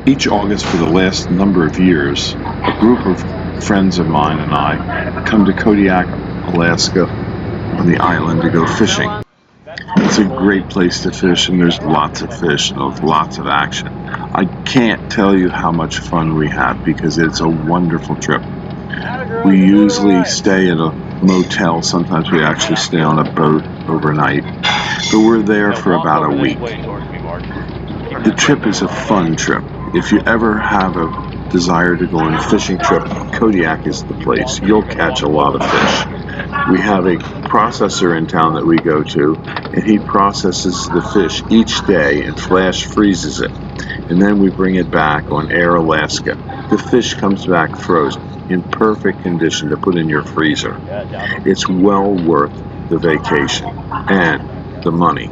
Each August for the last number of years, a group of friends of mine and I come to Kodiak, Alaska, on the island to go fishing. It's a great place to fish, and there's lots of fish and lots of action. I can't tell you how much fun we have because it's a wonderful trip. We usually stay at a motel. Sometimes we actually stay on a boat overnight, but we're there for about a week. The trip is a fun trip. If you ever have a desire to go on a fishing trip, Kodiak is the place. You'll catch a lot of fish. We have a processor in town that we go to, and he processes the fish each day and flash freezes it. And then we bring it back on Air Alaska. The fish comes back frozen, in perfect condition to put in your freezer. It's well worth the vacation and the money.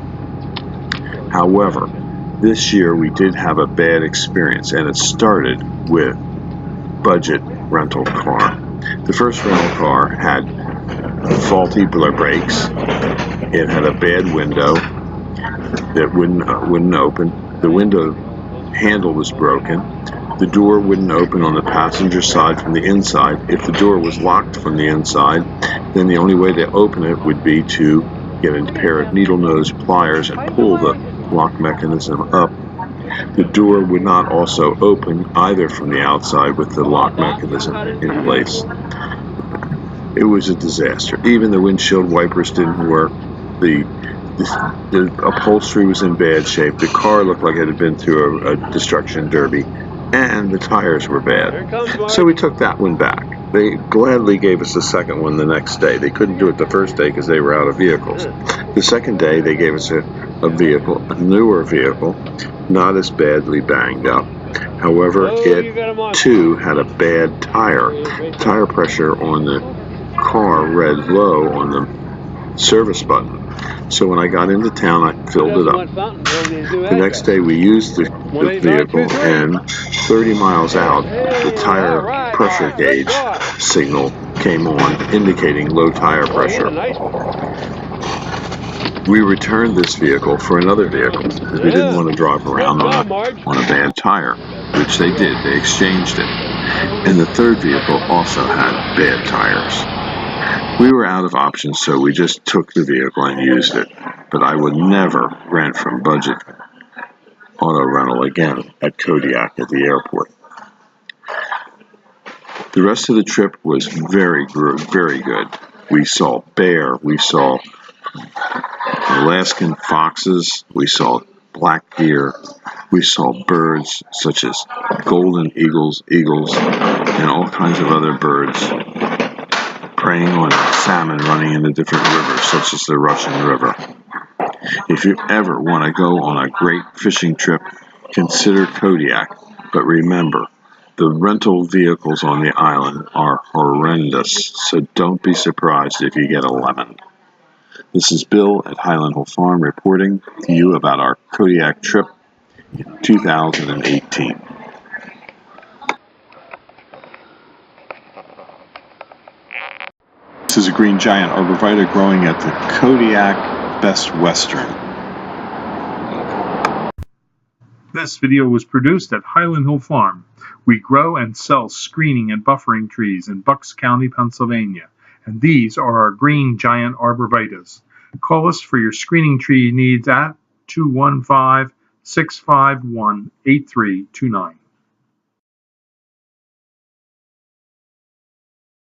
However, this year we did have a bad experience, and it started with budget rental car. The first rental car had faulty brakes. It had a bad window that wouldn't open. The window handle was broken. The door wouldn't open on the passenger side from the inside. If the door was locked from the inside, then the only way to open it would be to get a pair of needle nose pliers and pull the lock mechanism up. The door would not also open either from the outside with the lock mechanism in place. It was a disaster. Even the windshield wipers didn't work. The upholstery was in bad shape. The car looked like it had been through a destruction derby, and the tires were bad. So we took that one back. They gladly gave us a second one the next day. They couldn't do it the first day because they were out of vehicles. The second day, they gave us a newer vehicle, not as badly banged up. However, it too had a bad tire. Tire pressure on the car read low on the service button. So when I got into town, I filled it up. The next day we used the vehicle, and 30 miles out, the tire pressure gauge signal came on, indicating low tire pressure. We returned this vehicle for another vehicle because we didn't want to drive around on a bad tire, which they did. They exchanged it. And the third vehicle also had bad tires. We were out of options, so we just took the vehicle and used it. But I would never rent from budget auto rental again at Kodiak at the airport. The rest of the trip was very good. We saw bear, we saw Alaskan foxes, we saw black deer, we saw birds such as golden eagles, and all kinds of other birds preying on salmon running into different rivers, such as the Russian River. If you ever want to go on a great fishing trip, consider Kodiak, but remember, the rental vehicles on the island are horrendous, so don't be surprised if you get a lemon. This is Bill at Highland Hill Farm reporting to you about our Kodiak trip in 2018. This is a green giant arborvitae growing at the Kodiak Best Western. This video was produced at Highland Hill Farm. We grow and sell screening and buffering trees in Bucks County, Pennsylvania, and these are our green giant arborvitaes. Call us for your screening tree needs at 215-651-8329.